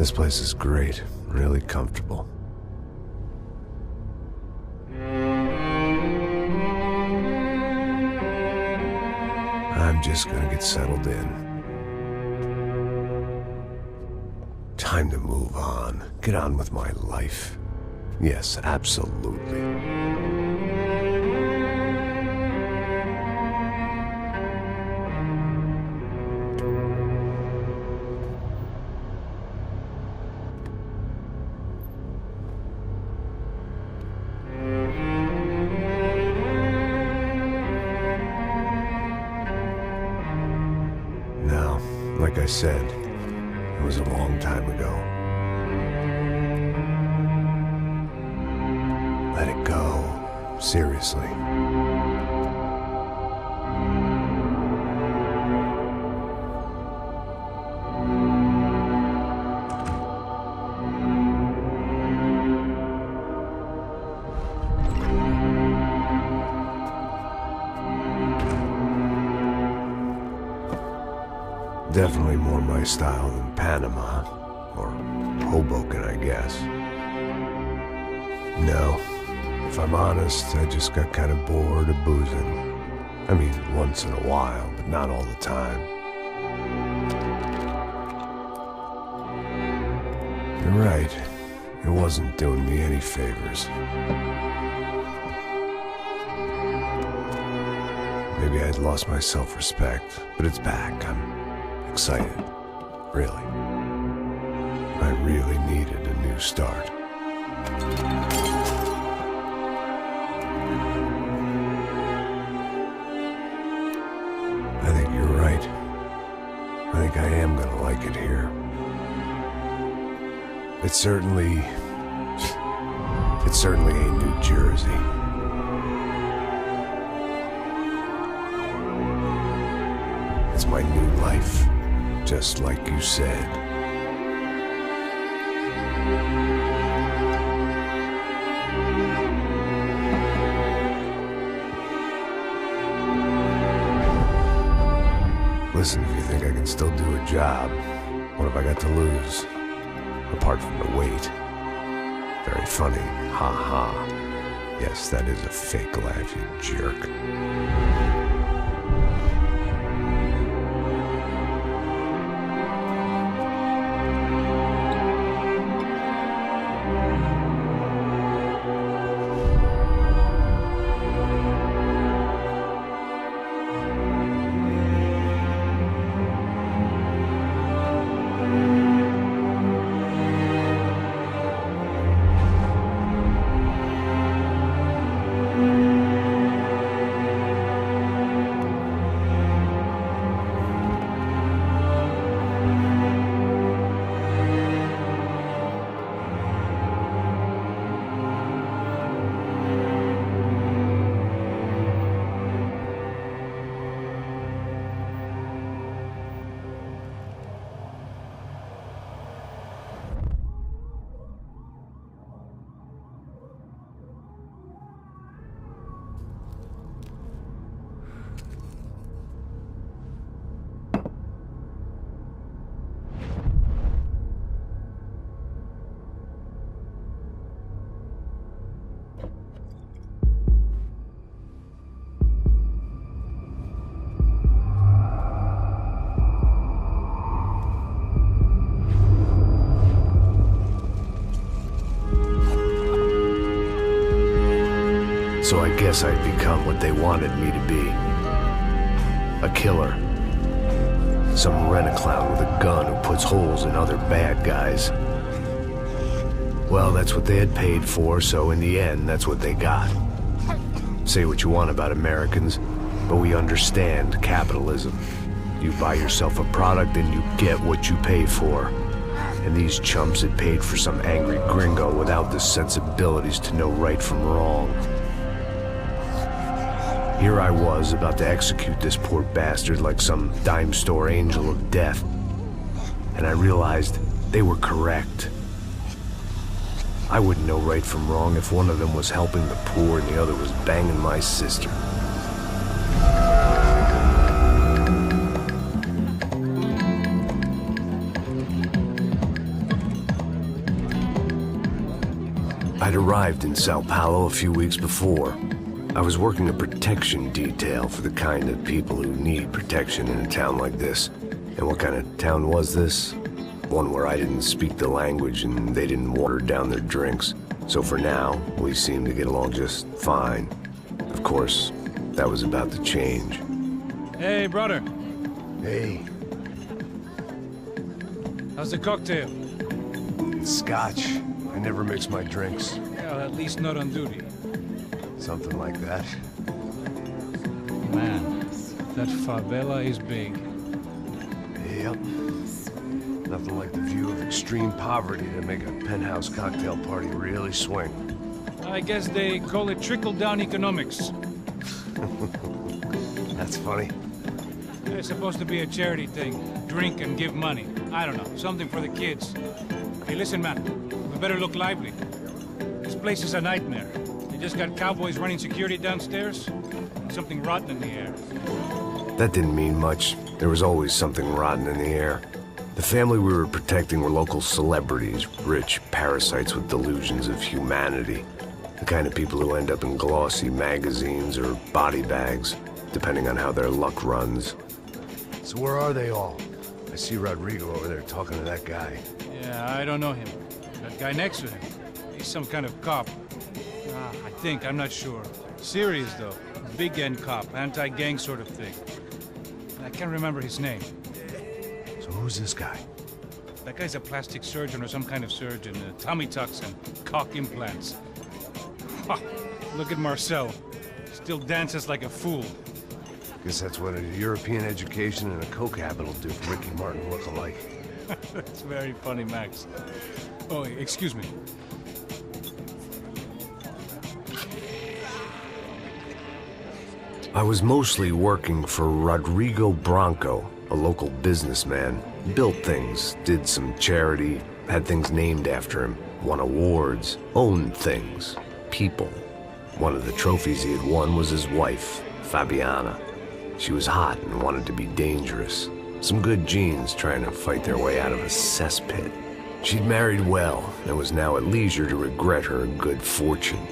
This place is great, really comfortable. I'm just gonna get settled in. Time to move on. Get on with my life. Yes, absolutely. Now, like I said, it was a long time ago. Let it go. Seriously. Definitely more my style than Panama, or Hoboken, I guess. No, if I'm honest, I just got kind of bored of boozing. I mean, once in a while, but not all the time. You're right, it wasn't doing me any favors. Maybe I'd lost my self-respect, but it's back. I'm excited, really. I really needed a new start. I think you're right. I think I am gonna like it here. It's certainly ain't New Jersey. It's my new life. Just like you said. Listen, if you think I can still do a job, what have I got to lose? Apart from the weight. Very funny. Ha ha. Yes, that is a fake laugh, you jerk. So I guess I'd become what they wanted me to be. A killer. Some rent-a-clown with a gun who puts holes in other bad guys. Well, that's what they had paid for, so in the end, that's what they got. Say what you want about Americans, but we understand capitalism. You buy yourself a product and you get what you pay for. And these chumps had paid for some angry gringo without the sensibilities to know right from wrong. Here I was, about to execute this poor bastard like some dime store angel of death. And I realized they were correct. I wouldn't know right from wrong if one of them was helping the poor and the other was banging my sister. I'd arrived in Sao Paulo a few weeks before. I was working a protection detail for the kind of people who need protection in a town like this. And what kind of town was this? One where I didn't speak the language and they didn't water down their drinks. So for now, we seemed to get along just fine. Of course, that was about to change. Hey, brother. Hey. How's the cocktail? It's scotch. I never mix my drinks. Well, at least not on duty. Something like that. Man, that favela is big. Yep. Nothing like the view of extreme poverty to make a penthouse cocktail party really swing. I guess they call it trickle-down economics. That's funny. It's supposed to be a charity thing. Drink and give money. I don't know, something for the kids. Hey, listen, man. We better look lively. This place is a nightmare. They just got cowboys running security downstairs. And something rotten in the air. That didn't mean much. There was always something rotten in the air. The family we were protecting were local celebrities, rich parasites with delusions of humanity. The kind of people who end up in glossy magazines or body bags, depending on how their luck runs. So where are they all? I see Rodrigo over there talking to that guy. Yeah, I don't know him. That guy next to him. He's some kind of cop. I think, I'm not sure. Serious, though. Big end cop, anti-gang sort of thing. I can't remember his name. So who's this guy? That guy's a plastic surgeon or some kind of surgeon. Tummy tucks and cock implants. Ha! Look at Marcel. Still dances like a fool. Guess that's what a European education and a coke habit will do for Ricky Martin look-alike. That's very funny, Max. Oh, excuse me. I was mostly working for Rodrigo Branco, a local businessman. Built things, did some charity, had things named after him, won awards, owned things, people. One of the trophies he had won was his wife, Fabiana. She was hot and wanted to be dangerous. Some good genes trying to fight their way out of a cesspit. She'd married well and was now at leisure to regret her good fortune.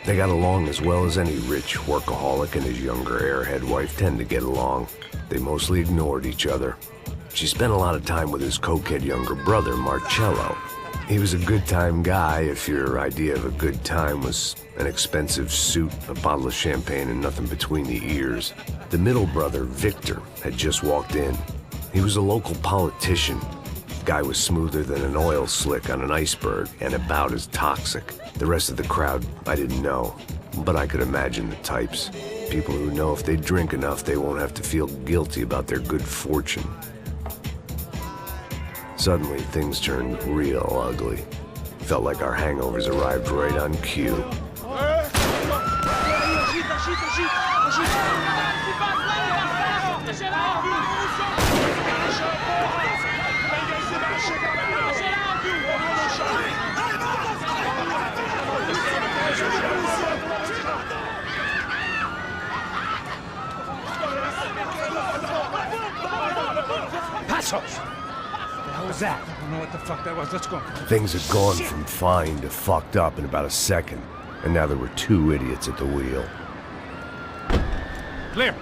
They got along as well as any rich workaholic and his younger airhead wife tend to get along. They mostly ignored each other. She spent a lot of time with his cokehead younger brother, Marcello. He was a good-time guy if your idea of a good time was an expensive suit, a bottle of champagne, and nothing between the ears. The middle brother, Victor, had just walked in. He was a local politician. Guy was smoother than an oil slick on an iceberg and about as toxic. The rest of the crowd, I didn't know, but I could imagine the types. People who know if they drink enough, they won't have to feel guilty about their good fortune. Suddenly, things turned real ugly. Felt like our hangovers arrived right on cue. Passos! What was that? I don't know what the fuck that was. Let's go. Things had gone from fine to fucked up in about a second, and now there were two idiots at the wheel. Clear.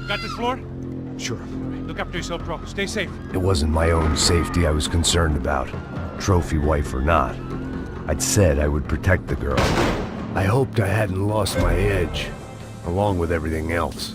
Got this floor? Sure. Look after yourself, bro. Stay safe. It wasn't my own safety I was concerned about, trophy wife or not. I'd said I would protect the girl. I hoped I hadn't lost my edge, along with everything else.